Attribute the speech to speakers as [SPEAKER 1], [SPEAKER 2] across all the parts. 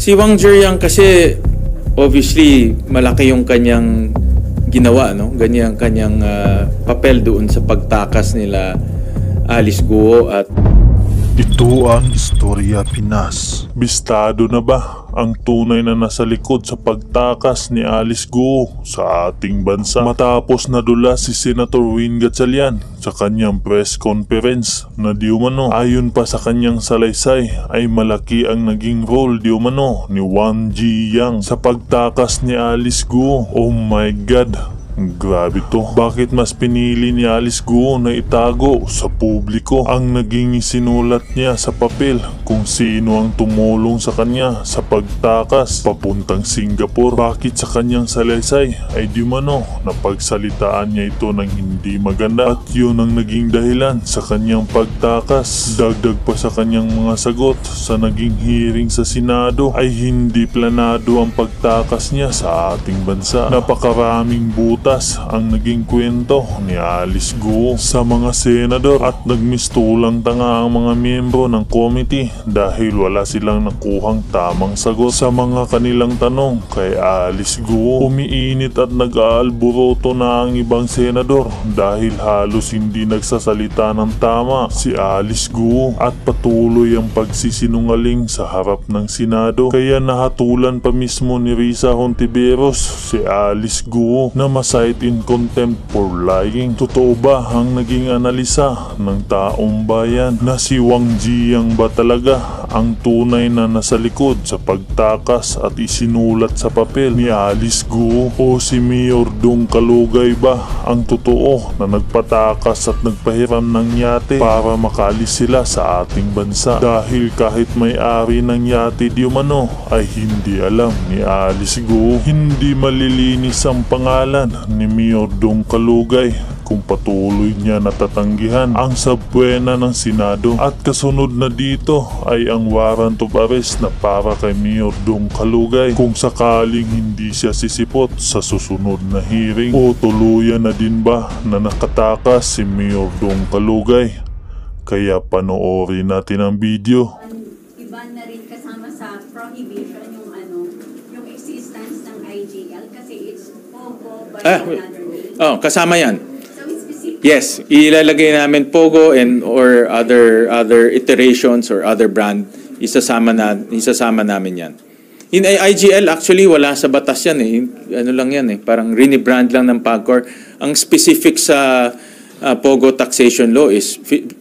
[SPEAKER 1] Si Wang Zhiyang kasi obviously malaki yung kanyang ginawa, no? Ganyan kanyang papel doon sa pagtakas nila Alice Guo at
[SPEAKER 2] ito ang Istorya Pinas. Bistado na ba ang tunay na nasa likod sa pagtakas ni Alice Guo sa ating bansa? Matapos nadula si Senator Win Gatchalian sa kanyang press conference na di umano ayon pa sa kanyang salaysay ay malaki ang naging role di umano ni Wang Zhiyang sa pagtakas ni Alice Guo. Oh my God! Grabe to. Bakit mas pinili ni Alice Guo na itago sa publiko ang naging isinulat niya sa papel kung sino ang tumulong sa kanya sa pagtakas papuntang Singapore? Bakit sa kanyang salaysay ay di mano na pagsalitaan niya ito ng hindi maganda at yun ang naging dahilan sa kanyang pagtakas? Dagdag pa sa kanyang mga sagot sa naging hearing sa Senado ay hindi planado ang pagtakas niya sa ating bansa. Napakaraming butas ang naging kwento ni Alice Guo sa mga senador at nagmistulang tanga ang mga miyembro ng committee dahil wala silang nakuhang tamang sagot sa mga kanilang tanong kay Alice Guo. Umiinit at nag-aalboroto na ang ibang senador dahil halos hindi nagsasalita ng tama si Alice Guo at patuloy ang pagsisinungaling sa harap ng Senado. Kaya nahatulan pa mismo ni Risa Hontiveros si Alice Guo na cite in contempt for lying. Totoo ba ang naging analisa ng taong bayan na si Wang Zhiyang ba talaga ang tunay na nasa likod sa pagtakas at isinulat sa papel ni Alice Guo o si Mayor Dong Kalugay ba ang totoo na nagpatakas at nagpahiram ng yate para makalis sila sa ating bansa? Dahil kahit may-ari ng yate di umano ay hindi alam ni Alice Guo, hindi malilinis ang pangalan ni Mayor Dong Kalugay kung patuloy niya natatanggihan ang sabwena ng Senado. At kasunod na dito ay ang warrant of arrest na para kay Mayor Dong Kalugay kung sakaling hindi siya sisipot sa susunod na hearing. O tuluyan na din ba na nakatakas si Mayor Dong Kalugay? Kaya panoorin natin ang video.
[SPEAKER 3] Iba na rin kasama sa prohibition yung existence ng IJL kasi it's Pogo by another name.
[SPEAKER 1] Kasama yan.
[SPEAKER 3] So it's specific.
[SPEAKER 1] Yes, ilalagay namin Pogo and or other iterations or other brand. Isasama namin yan. In IGL actually wala sa batas yan eh. Ano lang yan eh, parang rebrand lang ng PAGCOR. Ang specific sa Pogo taxation law is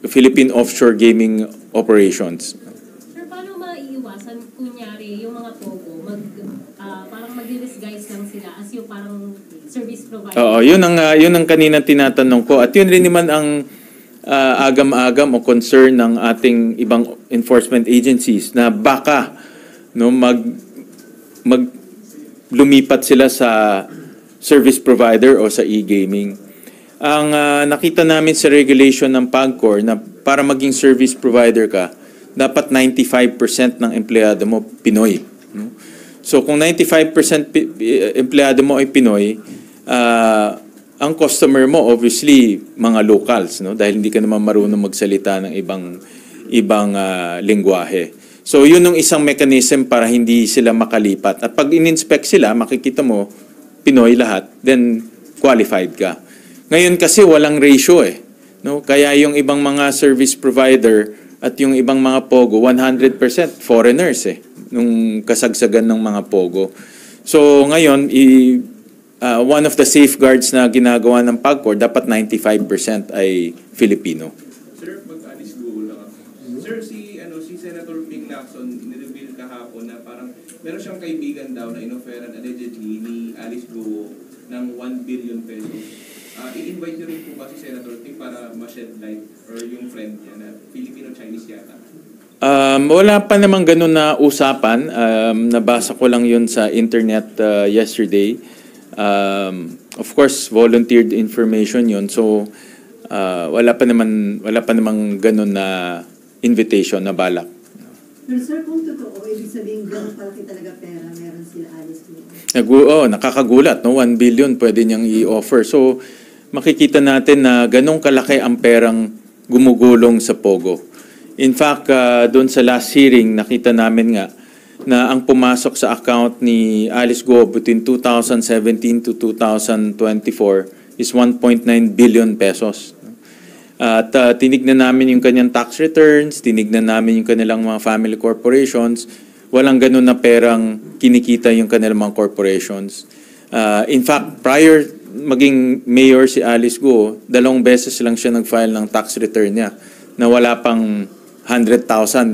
[SPEAKER 1] Philippine Offshore Gaming Operations.
[SPEAKER 4] Sir, paano maiiwasan kunyari yung mga Pogo parang mag-disguise lang sila as yung parang service provider?
[SPEAKER 1] Oo, yun ang kanina tinatanong ko at yun rin naman ang agam-agam o concern ng ating ibang enforcement agencies na baka lumipat sila sa service provider o sa e-gaming. Ang nakita namin sa regulation ng PAGCOR na para maging service provider ka, dapat 95% ng empleyado mo Pinoy. So kung 95% empleyado mo ay Pinoy, ang customer mo obviously mga locals, dahil hindi ka naman marunong magsalita ng ibang lengguwahe. So yun yung isang mechanism para hindi sila makalipat. At pag in-inspect sila, makikita mo Pinoy lahat, then qualified ka. Ngayon kasi walang ratio eh. Kaya yung ibang mga service provider at yung ibang mga Pogo, 100% foreigners eh. Nung kasagsagan ng mga Pogo. So ngayon, one of the safeguards na ginagawa ng PAGCOR, dapat 95% ay Filipino.
[SPEAKER 5] Sir, mag-Alice Guo lang ako. Sir, si Senator Ping Lacson, in-reveal kahapon na parang meron siyang kaibigan daw na inoferan allegedly ni Alice Guo ng 1 billion pesos. I-invite niyo rin po ba si Senator Ping para ma-shed light or yung friend niya na Filipino-Chinese yata?
[SPEAKER 1] Wala pa naman ganun na usapan. Nabasa ko lang yun sa internet yesterday. Of course, volunteered information yun. So, wala pa naman ganun na invitation na balak.
[SPEAKER 6] Pero sir, kung totoo, ibig sabihin gano'n palaki talaga pera meron sila Alice Guo?
[SPEAKER 1] Nakakagulat. 1 billion pwede niyang i-offer. So, makikita natin na ganong kalaki ang perang gumugulong sa Pogo. In fact, doon sa last hearing, nakita namin nga na ang pumasok sa account ni Alice Go between 2017 to 2024 is 1.9 billion pesos. At tinignan namin yung kanyang tax returns, tinignan namin yung kanilang mga family corporations. Walang ganun na perang kinikita yung kanilang mga corporations. In fact, prior maging mayor si Alice Go, 2 beses lang siya nag-file ng tax return niya na wala pang 100,000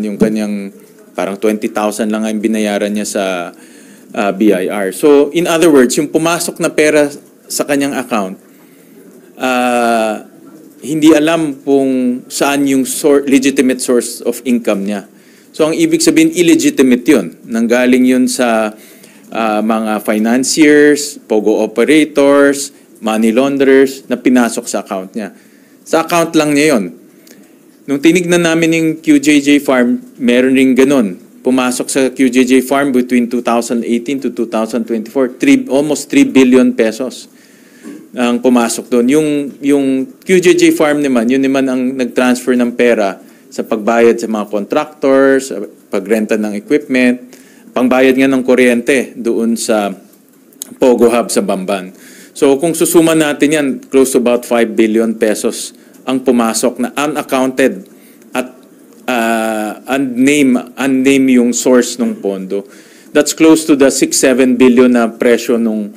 [SPEAKER 1] yung kanyang parang 20,000 lang ang binayaran niya sa BIR. So, in other words, yung pumasok na pera sa kanyang account, hindi alam kung saan yung legitimate source of income niya. So, ang ibig sabihin, illegitimate yun. Nanggaling yun sa mga financiers, pogo operators, money launderers na pinasok sa account niya. Sa account lang niya yun. Nung tinignan namin yung QJJ Farm, meron rin ganun. Pumasok sa QJJ Farm between 2018 to 2024, almost 3 billion pesos ang pumasok doon. Yung QJJ Farm naman, yun naman ang nag-transfer ng pera sa pagbayad sa mga contractors, pagrenta ng equipment, pangbayad nga ng kuryente doon sa Pogo Hub sa Bamban. So kung susuman natin yan, close to about 5 billion pesos ang pumasok na unaccounted at unnamed yung source ng pondo. That's close to the 6-7 billion na presyo ng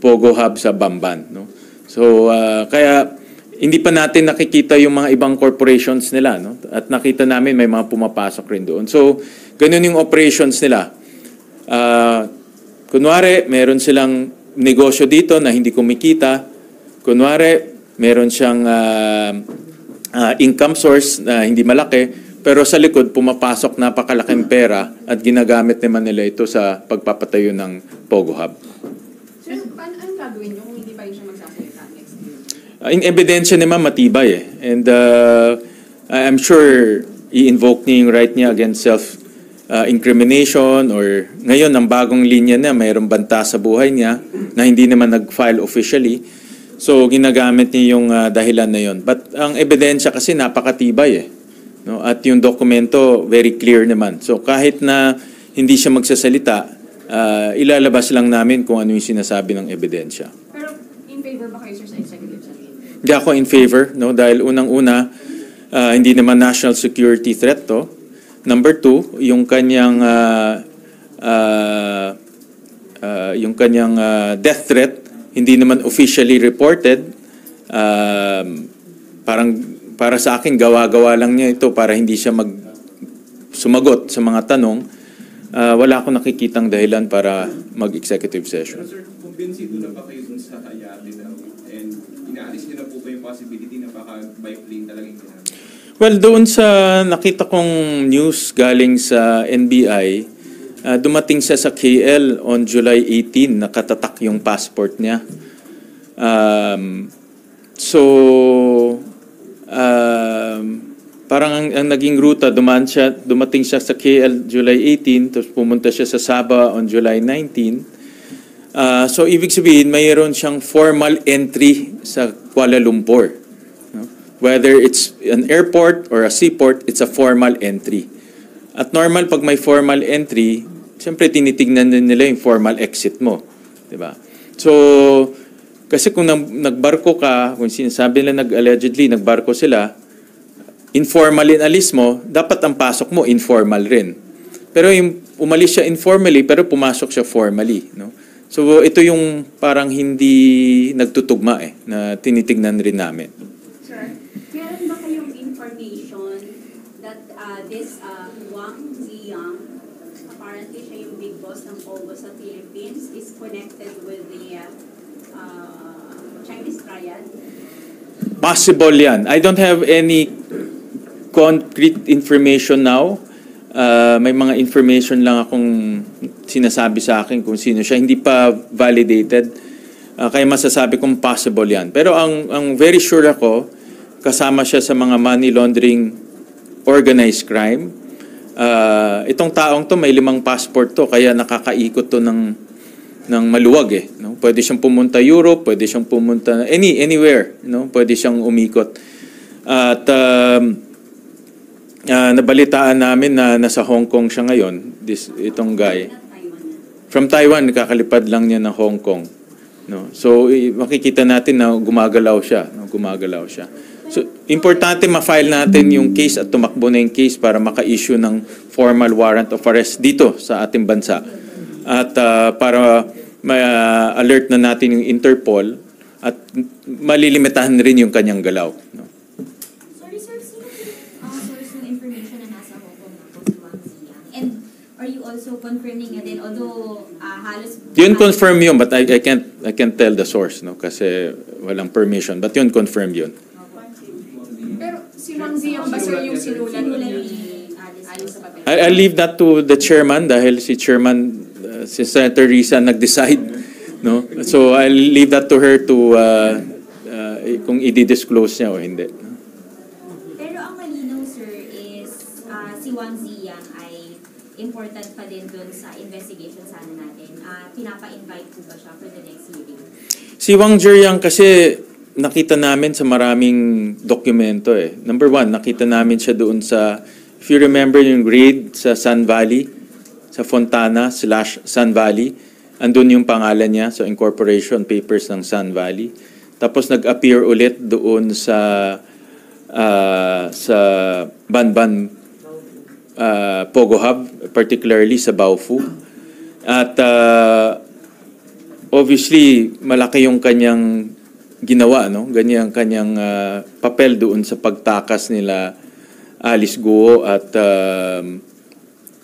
[SPEAKER 1] Pogo Hub sa Bamban. No? So kaya hindi pa natin nakikita yung mga ibang corporations nila. No? At nakita namin may mga pumapasok rin doon. So ganun yung operations nila. Kunwari, meron silang negosyo dito na hindi kumikita. Kunwari, meron siyang income source na hindi malaki, pero sa likod pumapasok napakalaking pera at ginagamit naman nila ito sa pagpapatayo ng Pogo Hub.
[SPEAKER 7] Sir, anong gagawin nyo kung hindi pa rin siya magsasalita next year?
[SPEAKER 1] In ebidensya naman matibay eh. And I'm sure i-invoke niya yung right niya against incrimination or ngayon ang bagong linya na mayroong banta sa buhay niya na hindi naman nag-file officially. So ginagamit niya yung dahilan na yon. But ang ebidensya kasi napakatibay eh. No? At yung dokumento very clear naman. So kahit na hindi siya magsasalita, ilalabas lang namin kung ano yung sinasabi ng ebidensya.
[SPEAKER 7] Pero in favor ba kayo, sir, sa executive session?
[SPEAKER 1] Hindi ako in favor, no? Dahil unang-una, hindi naman national security threat to. Number 2, yung kanyang death threat hindi naman officially reported. Parang para sa akin gawa-gawa lang niya ito para hindi siya sumagot sa mga tanong. Wala akong nakikitang dahilan para mag-executive session.
[SPEAKER 5] Pero sir, kumbinsido na ba kayo dun sa Hayate daw? And inaalis niyo na po ba yung possibility na baka by plane talaga yung ginamit?
[SPEAKER 1] Well, doon sa nakita kong news galing sa NBI, dumating siya sa KL on July 18, nakatatak yung passport niya. Parang ang naging ruta, dumating siya sa KL July 18, tapos pumunta siya sa Sabah on July 19. So, ibig sabihin, mayroon siyang formal entry sa Kuala Lumpur. Whether it's an airport or a seaport, it's a formal entry. At normal, pag may formal entry, siyempre tinitignan din nila yung formal exit mo. Diba? So, kasi kung nagbarko ka, kung sinasabi nila allegedly nagbarko sila, informal inalis mo, dapat ang pasok mo informal rin. Pero yung umalis siya informally, pero pumasok siya formally. No? So, ito yung parang hindi nagtutugma na tinitignan rin namin.
[SPEAKER 3] Meron ba kayong information that this Wang Ziyang, apparently siya yung big boss ng Pogo sa Philippines, is connected with the Chinese triad?
[SPEAKER 1] Possible yan. I don't have any concrete information now. May mga information lang akong sinasabi sa akin kung sino siya. Hindi pa validated. Kaya masasabi kong possible yan. Pero ang very sure ako, kasama siya sa mga money laundering organized crime. Itong taong to may 5 passport to kaya nakakaikot to ng maluwag no? Pwede siyang pumunta Europe, pwede siyang pumunta anywhere, no? Pwede siyang umikot. At nabalitaan namin na nasa Hong Kong siya ngayon, itong guy. From Taiwan, kakalipad lang niya ng Hong Kong. No? So, makikita natin na gumagalaw siya. No? Gumagalaw siya. So, importante ma-file natin yung case at tumakbo na yung case para maka-issue ng formal warrant of arrest dito sa ating bansa. At para ma-alert na natin yung Interpol at malilimitahan rin yung kanyang galaw. No?
[SPEAKER 8] Sorry sir, sino yung source ng information na nasa Hong Kong na po si Wang Ziyang? And are you also confirming na din, although halos...
[SPEAKER 1] Yun confirm yun, but I can't tell the source, no? Kasi walang permission. But yun confirm yun.
[SPEAKER 7] Pero si Wang Ziyang ba sir yung sinulat ni Alice sa papel?
[SPEAKER 1] I'll leave that to the chairman dahil si chairman, si Senator Risa nag-decide, no? So I'll leave that to her to kung i-disclose niya o hindi.
[SPEAKER 8] Pero ang malinaw sir is si Wang Ziyang ay important pa din dun sa investigation sana natin. Pinapa-invite po ba siya for the next hearing?
[SPEAKER 1] Si Wang Ziyang kasi nakita namin sa maraming dokumento eh. Number one, nakita namin siya doon sa, if you remember yung raid sa Sun Valley, sa Fontana/Sun Valley, andun yung pangalan niya sa incorporation papers ng Sun Valley. Tapos nag-appear ulit doon sa Banban Pogo Hub, particularly sa Baofu. At obviously, malaki yung kanyang ginawa, no? Ganyan kanyang papel doon sa pagtakas nila Alice Guo at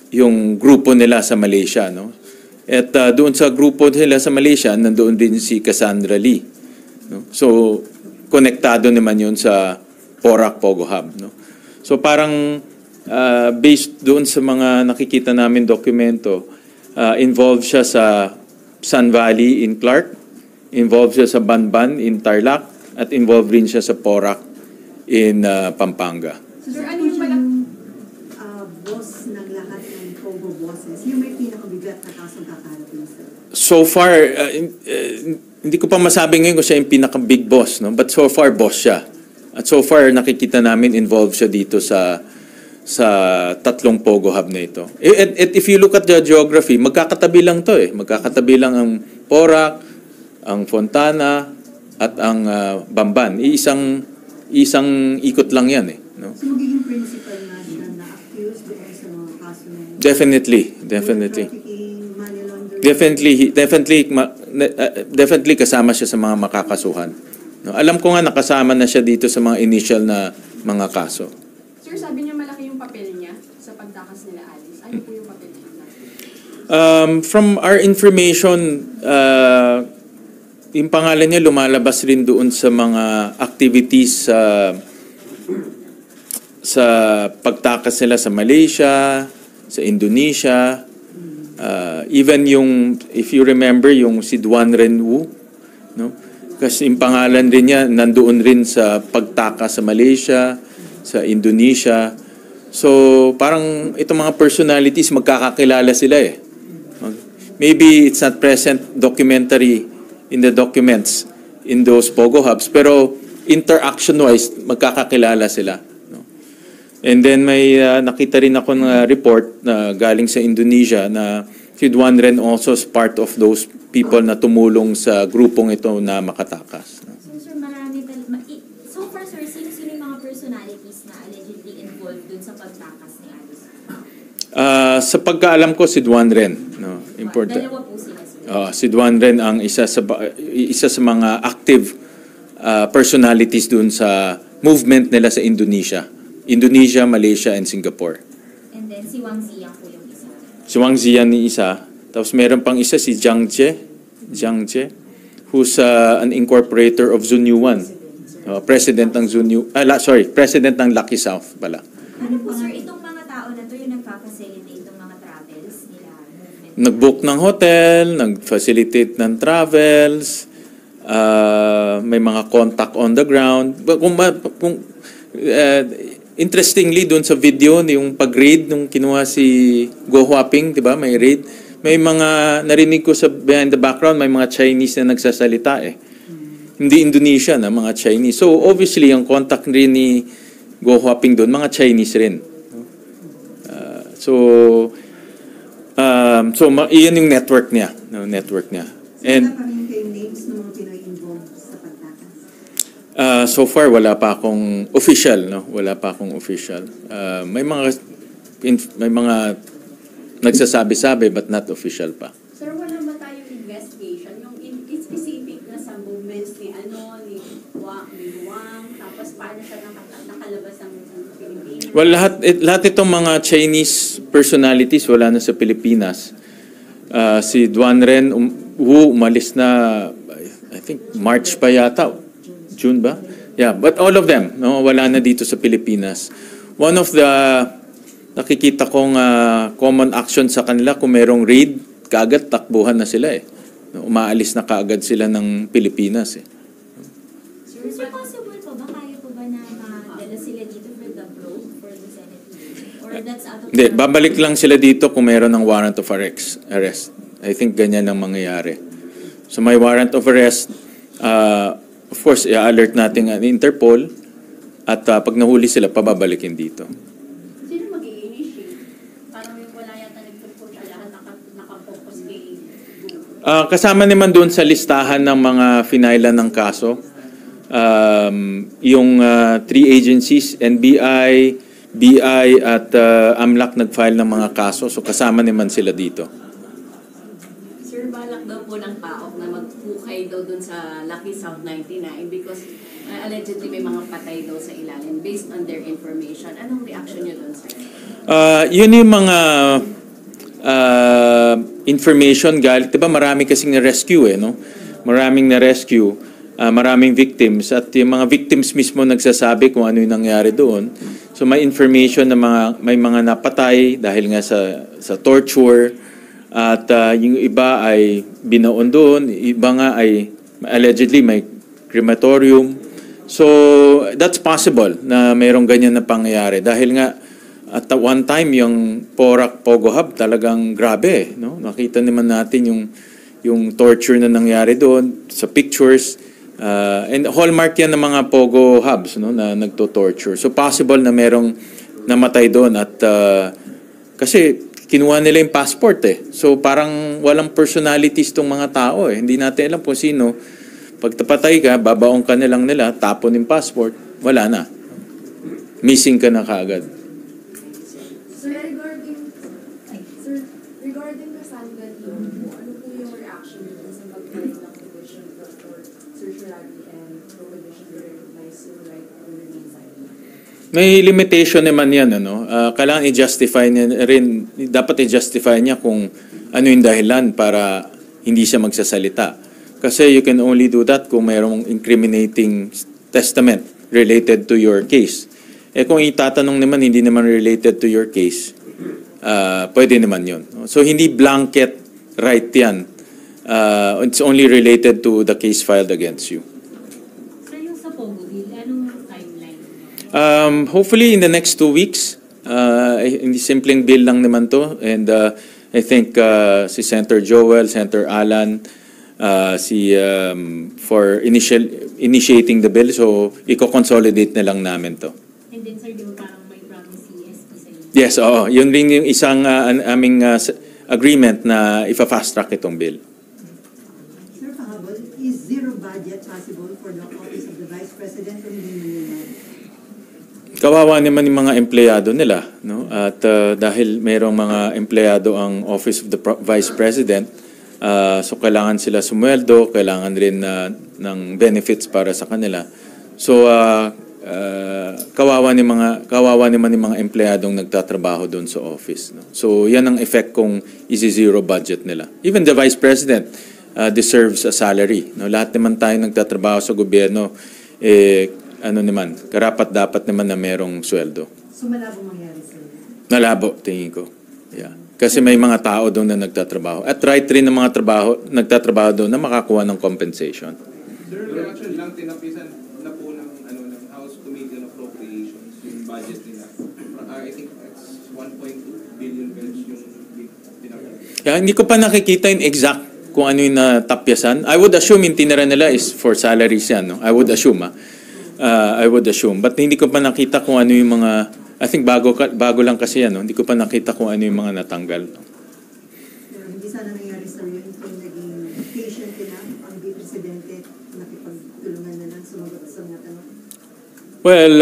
[SPEAKER 1] yung grupo nila sa Malaysia, no? At doon sa grupo nila sa Malaysia, nandoon din si Cassandra Lee, no? So konektado naman yun sa Porac Pogo Hub, no? So parang based doon sa mga nakikita namin dokumento, involved siya sa Sun Valley in Clark, involved siya sa Banban in Tarlac, at involved rin siya sa Porac in Pampanga.
[SPEAKER 6] Sir, ano yung boss ng lahat ng Pogo bosses? Yung may pinakabigat na kasong kakalapin, sir?
[SPEAKER 1] So far, hindi ko pa masabi ngayon kung siya yung pinaka-big boss, no? But so far, boss siya. At so far, nakikita namin involved siya dito sa tatlong Pogo Hub na ito. At if you look at the geography, magkakatabi lang to eh. Magkakatabi lang ang Porac, ang Fontana, at ang Bamban. Isang ikot lang yan eh. No?
[SPEAKER 6] So magiging principal na siya na-accused doon sa mga kaso na yun?
[SPEAKER 1] Definitely.
[SPEAKER 6] Trafficking, money laundering?
[SPEAKER 1] Definitely kasama siya sa mga makakasuhan. No? Alam ko nga nakasama na siya dito sa mga initial na mga kaso.
[SPEAKER 7] Sir, sabi niya malaki yung papel niya sa pagtakas nila Alice. Ano po yung papel niya?
[SPEAKER 1] From our information, yung pangalan niya lumalabas rin doon sa mga activities sa pagtakas nila sa Malaysia, sa Indonesia, even yung, if you remember, yung si Duan Renwu, no? Kasi yung pangalan rin niya nandoon rin sa pagtakas sa Malaysia, sa Indonesia. So, parang itong mga personalities, magkakakilala sila eh. Maybe it's not present documentary in the documents in those Pogo Hubs, pero interaction-wise, magkakakilala sila. No? And then may nakita rin ako ng report na galing sa Indonesia na si Duan Ren also is part of those people na tumulong sa grupong ito na makatakas. No?
[SPEAKER 8] So sir, marami so far sir, sino yung mga personalities na allegedly involved dun sa pagtakas ni Alice?
[SPEAKER 1] Sa pagkaalam ko, si Duan Ren. No? Important.
[SPEAKER 8] Dalawa po sila.
[SPEAKER 1] Si Duan Ren ang isa sa mga active personalities dun sa movement nila sa Indonesia. Indonesia, Malaysia, and Singapore.
[SPEAKER 8] And then si Wang Ziyang po yung isa.
[SPEAKER 1] Si Wang Ziyang ni isa. Tapos meron pang isa si Jiang Jie, who's an incorporator of Zunyuan. President ng President ng Lucky South pala.
[SPEAKER 8] Ano po sir, itong mga tao na to yung nagpa-facilitate itong mga travels nila?
[SPEAKER 1] Nag-book ng hotel, nag-facilitate ng travels, may mga contact on the ground. Interestingly, doon sa video, yung pag-raid, nung kinuha si Go Huaping, di ba, may raid. May mga, narinig ko sa behind the background, may mga Chinese na nagsasalita eh. Hindi Indonesia na, mga Chinese. So, obviously, ang contact rin ni Go Huaping doon, mga Chinese rin. So, iyan yung network niya. No, network niya.
[SPEAKER 6] Wala pa rin kayong names ng mga Pinoy involved sa pagtakas?
[SPEAKER 1] So far, wala pa akong official. No? Wala pa akong official. May mga nagsasabi-sabi but not official pa.
[SPEAKER 3] Sir, wala ba tayong investigation? Yung specific na sa movements ni Wang, tapos paano siya nakalabas ng Pilipinas?
[SPEAKER 1] Well, lahat itong mga Chinese personalities wala na sa Pilipinas. Si Duan Ren Wu umalis na, I think March pa yata. June ba? Yeah, but all of them, no, wala na dito sa Pilipinas. One of the nakikita kong common action sa kanila, kung merong raid, kaagad takbuhan na sila eh. Umaalis na kaagad sila ng Pilipinas eh.
[SPEAKER 8] Sir, is it possible po ba, kaya po ba na madala sila dito for the probe for the Senate meeting? Or that's out of...
[SPEAKER 1] Hindi, babalik lang sila dito kung meron ng warrant of arrest. I think ganyan ang mangyayari. So may warrant of arrest, of course, i-alert natin ang Interpol at pag nahuli sila, pababalikin dito.
[SPEAKER 3] Sino mag-i-initiate? Parang wala yata nagtuturo siya lahat nakapokus kay Google.
[SPEAKER 1] Kasama naman doon sa listahan ng mga finailan ng kaso, yung 3 agencies, NBI, BI at AMLAC nag-file ng mga kaso. So kasama naman sila dito.
[SPEAKER 9] Sir, balak daw po ng PAOK na magpukay daw dun sa Lucky South 99 because allegedly may mga patay daw sa ilalim based on their information. Anong reaction niyo dun, sir?
[SPEAKER 1] Yun yung mga information galing. Diba marami kasing na-rescue eh, no? Maraming na-rescue, maraming victims at yung mga victims mismo nagsasabi kung ano yung nangyari doon. So may information na may mga napatay dahil nga sa torture at yung iba ay binaon doon, iba nga ay allegedly may crematorium. So that's possible na mayroong ganyan na pangyayari dahil nga at one time yung Porac Pogo Hub talagang grabe, no? Nakita naman natin yung torture na nangyari doon sa pictures. And hallmark yan ng mga Pogo Hubs, no, na nagto-torture. So possible na merong namatay doon at kasi kinuha nila yung passport eh. So parang walang personalities tong mga tao eh. Hindi natin alam kung sino. Pag tapatay ka, babaong ka na lang nila, tapon yung passport, wala na. Missing ka na kaagad.
[SPEAKER 7] Regarding Cassandra Team po, ano po yung reaction nito sa pag-file ng petition for certiorari and prohibition to recognize civil right underneath Zion?
[SPEAKER 1] May limitation naman yan, ano? Kailangan i-justify niya rin, dapat i-justify niya kung ano yung dahilan para hindi siya magsasalita. Kasi you can only do that kung mayroong incriminating testament related to your case. Eh kung itatanong naman, hindi naman related to your case, pwede naman yun. So hindi blanket right yan. It's only related to the case filed against you.
[SPEAKER 4] So yung sa Pogo Bill, anong timeline?
[SPEAKER 1] Hopefully in the next 2 weeks. Hindi simpleng bill lang naman to. And I think si Senator Joel, Senator Alan, for initiating the bill. So i-consolidate na lang namin to.
[SPEAKER 4] And then sir, di ba parang may promise si SP sa inyo?
[SPEAKER 1] Yes, oo. Yun rin yung isang aming agreement na ipa-fast track itong bill.
[SPEAKER 6] Sir, pahabol, is zero budget possible for the office of the Vice President kung hindi nila?
[SPEAKER 1] Kawawa naman yung mga empleyado nila, no? At dahil mayroong mga empleyado ang Office of the Vice President, so kailangan sila sumweldo, kailangan rin ng benefits para sa kanila. So kawawa naman yung mga empleyadong nagtatrabaho doon sa office, no? So yan ang effect kung isi-zero budget nila. Even the Vice President deserves a salary, no? Lahat naman tayo nagtatrabaho sa gobyerno, ano naman, karapat-dapat naman na merong sweldo.
[SPEAKER 6] So malabo mangyari sir?
[SPEAKER 1] Malabo, tingin ko. Yeah. Kasi may mga tao doon na nagtatrabaho. At right rin ng mga nagtatrabaho doon na makakuha ng compensation.
[SPEAKER 5] Sir, reaction lang, tinapisan na po ng House Committee on Appropriations, yung budget nila. I think it's 1.2 billion pesos yung pinapalagay.
[SPEAKER 1] Yeah, hindi ko pa nakikita yung exact kung ano yung natapyasan. I would assume yung tinira nila is for salaries yan. No? I would assume. But hindi ko pa nakita kung ano yung mga I think bago lang kasi yan, no? Hindi ko pa nakita kung ano yung mga natanggal.
[SPEAKER 6] Pero hindi sana nangyari sa yun kung naging patient na ang Presidente nakipagtulungan na lang sumagot sa mga tanong.
[SPEAKER 1] Well,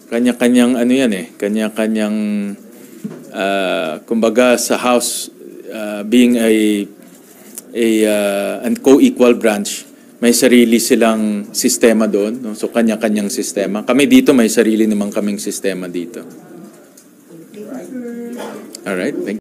[SPEAKER 1] kanya-kanyang ano yan eh. Kanya-kanyang, kumbaga sa House, being an co-equal branch, may sarili silang sistema doon. No? So, kanya-kanyang sistema. Kami dito, may sarili naman kaming sistema dito. Alright, thank you.